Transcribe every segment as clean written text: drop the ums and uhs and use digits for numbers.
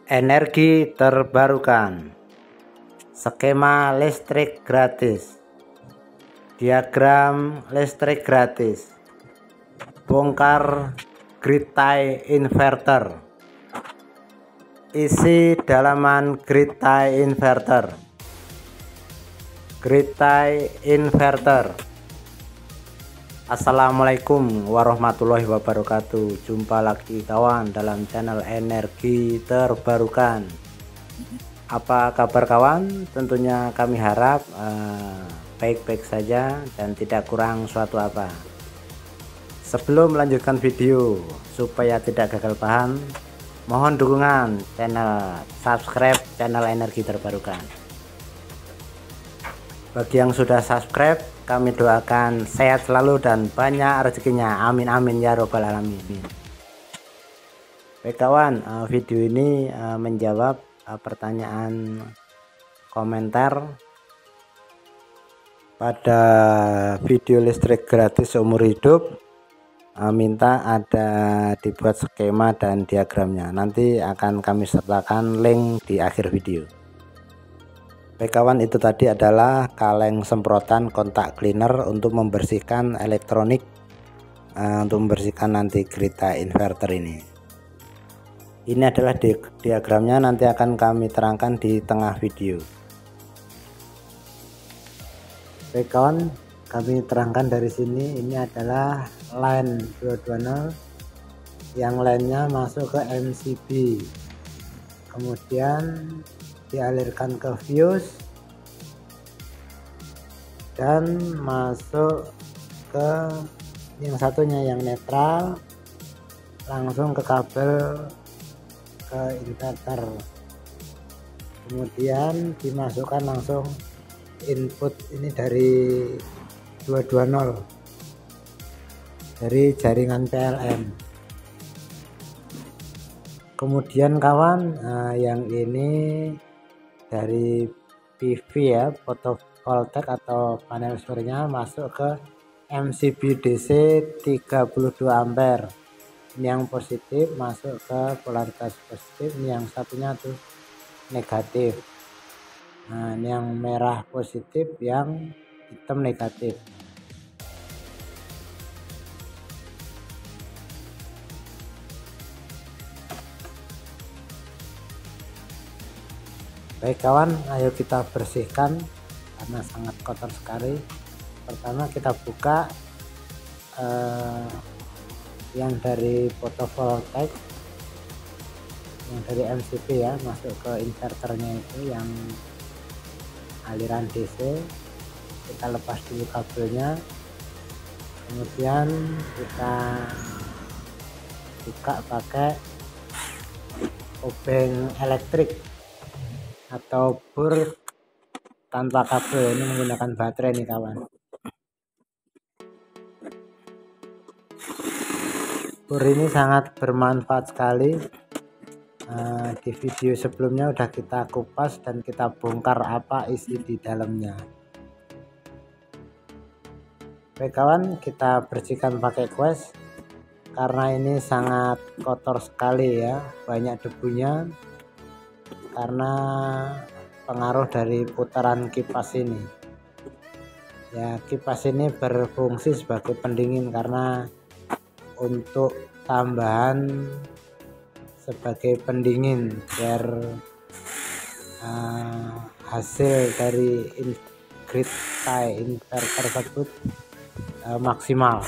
Energi terbarukan, skema listrik gratis, diagram listrik gratis, bongkar grid tie inverter, isi dalaman grid tie inverter. Assalamualaikum warahmatullahi wabarakatuh. Jumpa lagi kawan dalam channel energi terbarukan. Apa kabar kawan? Tentunya kami harap baik-baik saja dan tidak kurang suatu apa. Sebelum melanjutkan video, supaya tidak gagal paham, mohon dukungan subscribe channel energi terbarukan. Bagi yang sudah subscribe, kami doakan sehat selalu dan banyak rezekinya, amin amin ya robbal alamin. Baik kawan, video ini menjawab pertanyaan komentar pada video listrik gratis seumur hidup. Minta ada dibuat skema dan diagramnya, nanti akan kami sertakan link di akhir video. Baik kawan, itu tadi adalah kaleng semprotan kontak cleaner untuk membersihkan elektronik, untuk membersihkan nanti grid tie inverter ini. Ini adalah diagramnya, nanti akan kami terangkan di tengah video. Baik kawan, kami terangkan dari sini. Ini adalah line 220 yang lainnya masuk ke MCB, kemudian dialirkan ke fuse dan masuk ke yang satunya yang netral, langsung ke kabel ke inverter, kemudian dimasukkan langsung input ini dari 220 dari jaringan PLN. Kemudian kawan, yang ini dari PV ya, photovoltaik atau panel surya, masuk ke MCB DC 32 ampere. Ini yang positif masuk ke polaritas positif, ini yang satunya tuh negatif. Nah, ini yang merah positif, yang hitam negatif. Baik kawan, ayo kita bersihkan karena sangat kotor sekali. Pertama kita buka yang dari photovoltaik, yang dari MCB ya, masuk ke inverternya itu yang aliran DC. Kita lepas dulu kabelnya, kemudian kita buka pakai obeng elektrik atau bur tanpa kabel. Ini menggunakan baterai nih kawan. Bur ini sangat bermanfaat sekali. Di video sebelumnya udah kita kupas dan kita bongkar apa isi di dalamnya. Baik kawan, kita bersihkan pakai kuas karena ini sangat kotor sekali ya, banyak debunya karena pengaruh dari putaran kipas ini ya. Kipas ini berfungsi sebagai pendingin karena untuk tambahan sebagai pendingin biar hasil dari grid tie inverter tersebut maksimal.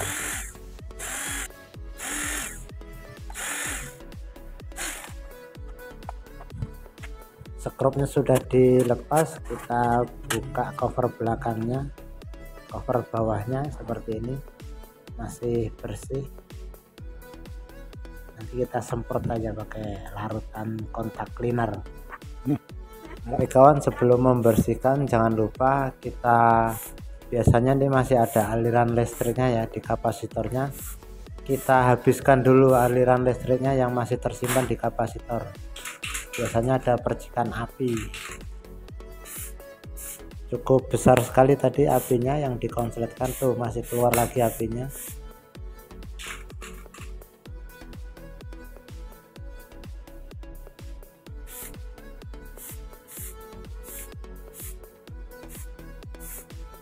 Skrupnya sudah dilepas, kita buka cover belakangnya, cover bawahnya seperti ini, masih bersih. Nanti kita semprot aja pakai larutan kontak cleaner. Baik kawan, sebelum membersihkan jangan lupa kita, biasanya ini masih ada aliran listriknya ya di kapasitornya, kita habiskan dulu aliran listriknya yang masih tersimpan di kapasitor. Biasanya ada percikan api, cukup besar sekali tadi apinya yang dikonsletkan tuh, masih keluar lagi apinya.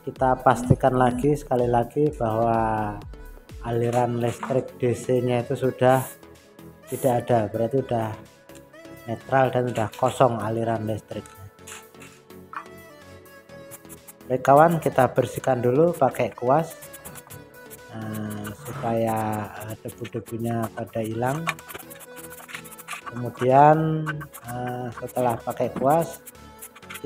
kita pastikan lagi sekali lagi bahwa aliran listrik DC nya itu sudah tidak ada, berarti sudah netral dan sudah kosong aliran listriknya. Baik kawan, kita bersihkan dulu pakai kuas supaya debu-debunya pada hilang. Kemudian setelah pakai kuas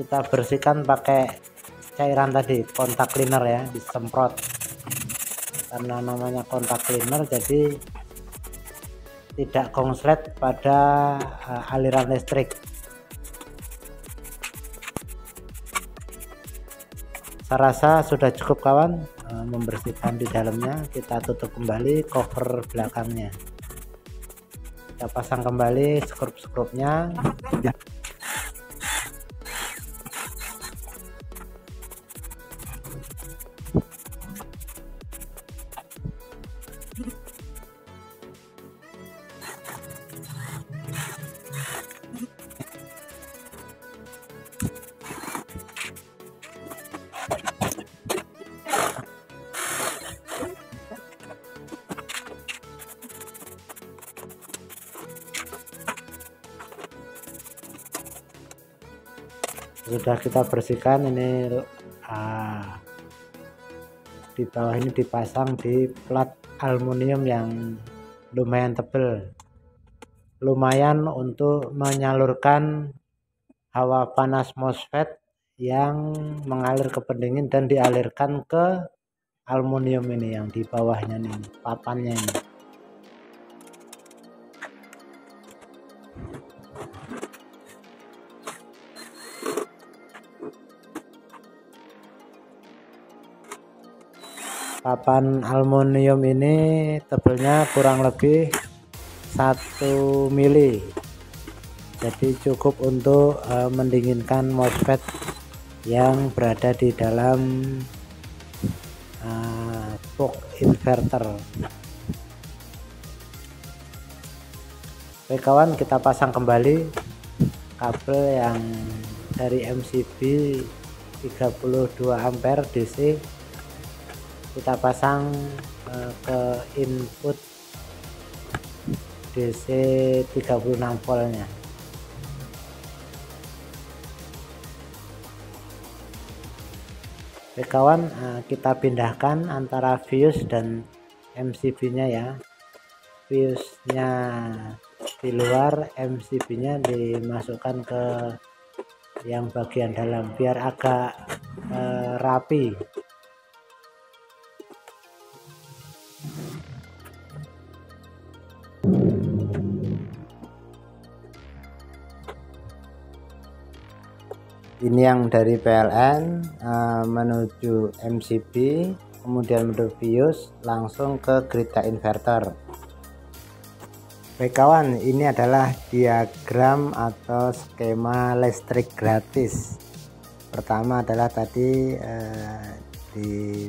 kita bersihkan pakai cairan tadi, kontak cleaner ya, disemprot. Karena namanya kontak cleaner jadi tidak konslet pada aliran listrik. Saya rasa sudah cukup kawan membersihkan di dalamnya. Kita tutup kembali cover belakangnya, kita pasang kembali skrup-skrupnya. Sudah kita bersihkan, ini di bawah ini dipasang di plat aluminium yang lumayan tebal, lumayan untuk menyalurkan hawa panas MOSFET yang mengalir ke pendingin dan dialirkan ke aluminium ini yang di bawahnya nih, papannya ini. Papan aluminium ini tebelnya kurang lebih 1 mili, jadi cukup untuk mendinginkan MOSFET yang berada di dalam box inverter. Oke kawan, kita pasang kembali kabel yang dari MCB 32 ampere DC, kita pasang ke input DC 36 voltnya. Oke kawan, kita pindahkan antara fuse dan MCB nya ya. Fuse nya di luar, MCB nya dimasukkan ke yang bagian dalam biar agak rapi. Ini yang dari PLN menuju MCB, kemudian menuju fuse langsung ke grid inverter. Baik kawan, ini adalah diagram atau skema listrik gratis. Pertama adalah tadi di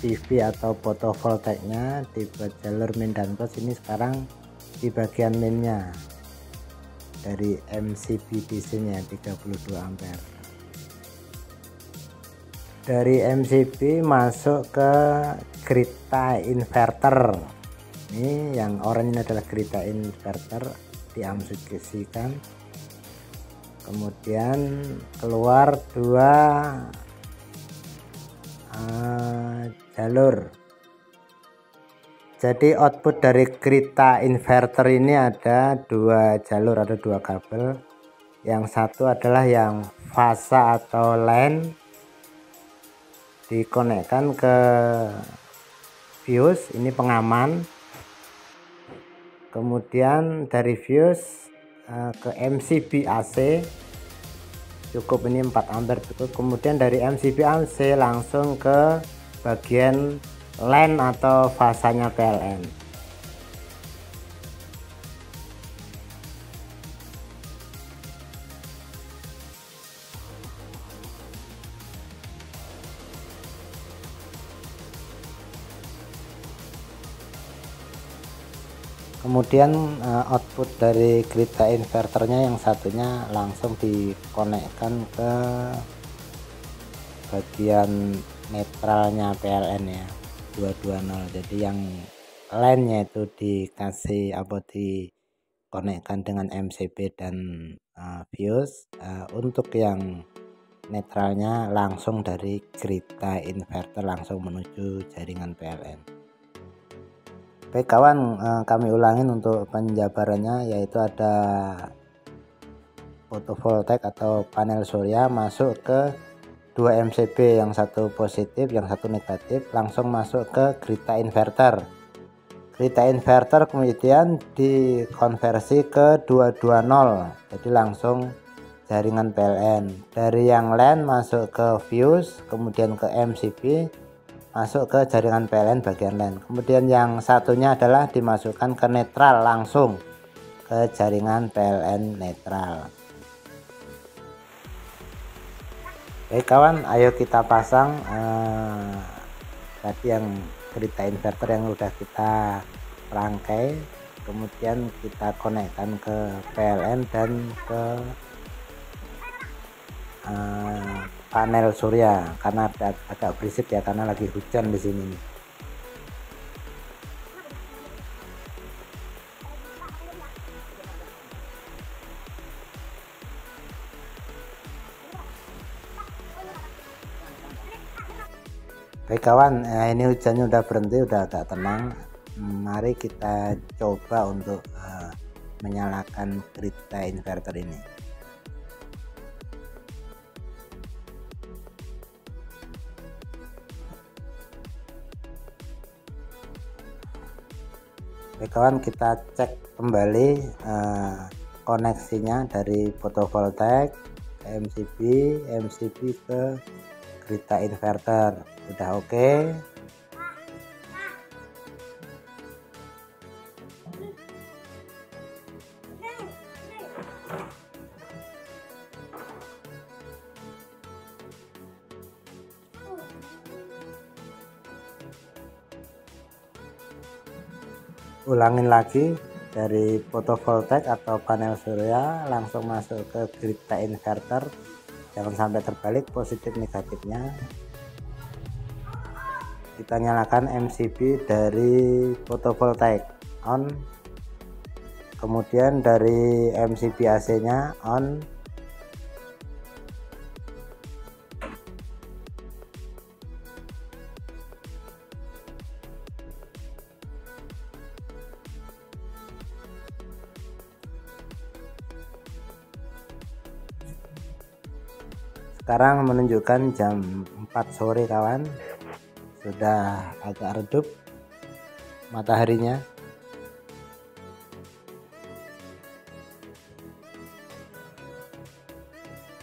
PV atau fotovoltaiknya dibuat jalur min dan plus. Ini sekarang di bagian minnya dari MCB DC nya 32 ampere. Dari MCB masuk ke grid inverter. Ini yang oranye ini adalah grid inverter, diamsukisikan. Kemudian keluar dua jalur. Jadi output dari grid inverter ini ada dua jalur, ada dua kabel. Yang satu adalah yang fasa atau line, dikonekkan ke fuse, ini pengaman. Kemudian dari fuse ke MCB AC, cukup ini 4 ampere cukup. Kemudian dari MCB AC langsung ke bagian line atau fasanya PLN. Kemudian output dari grid inverternya yang satunya langsung dikonekkan ke bagian netralnya PLN ya 220. Jadi yang lainnya itu dikasih dikonekkan dengan MCB dan fuse. Untuk yang netralnya langsung dari grid inverter langsung menuju jaringan PLN. Baik kawan, kami ulangin untuk penjabarannya, yaitu ada fotovoltaik atau panel surya masuk ke 2 MCB, yang satu positif yang satu negatif, langsung masuk ke grid inverter. Grid inverter kemudian dikonversi ke 220, jadi langsung jaringan PLN. Dari yang LAN masuk ke fuse, kemudian ke MCB, masuk ke jaringan PLN bagian LAN. Kemudian yang satunya adalah dimasukkan ke netral langsung ke jaringan PLN netral. Oke kawan, ayo kita pasang tadi yang grid inverter yang udah kita rangkai, kemudian kita konekkan ke PLN dan ke panel surya. Karena agak berisik ya, karena lagi hujan di sini. Baik kawan, ini hujannya udah berhenti, udah agak tenang. Mari kita coba untuk menyalakan grid inverter ini. Baik kawan, kita cek kembali koneksinya dari fotovoltaik ke MCB ke grid inverter. Udah oke. Ulangin lagi dari fotovoltaik atau panel surya langsung masuk ke grid inverter, jangan sampai terbalik positif negatifnya. Kita nyalakan MCB dari fotovoltaik on, kemudian dari MCB AC nya on, sekarang menunjukkan jam 4 sore kawan, sudah agak redup mataharinya.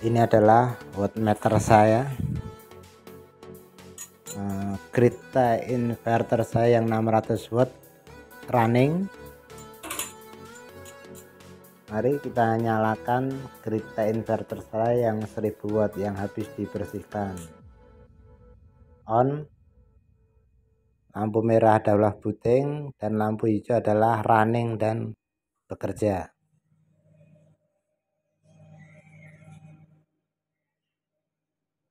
Ini adalah wattmeter saya, grid inverter saya yang 600 watt running. Mari kita nyalakan grid inverter saya yang 1000 watt yang habis dibersihkan. On, lampu merah adalah buting dan lampu hijau adalah running dan bekerja.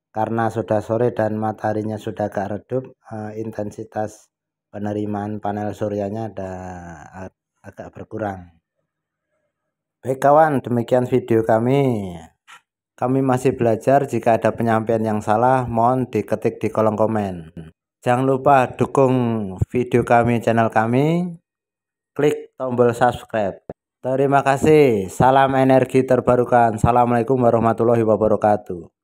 Karena sudah sore dan mataharinya sudah agak redup, intensitas penerimaan panel suryanya agak berkurang. Baik kawan, demikian video kami. Kami masih belajar, jika ada penyampaian yang salah mohon diketik di kolom komen. Jangan lupa dukung video kami, channel kami, klik tombol subscribe. Terima kasih, salam energi terbarukan. Assalamualaikum warahmatullahi wabarakatuh.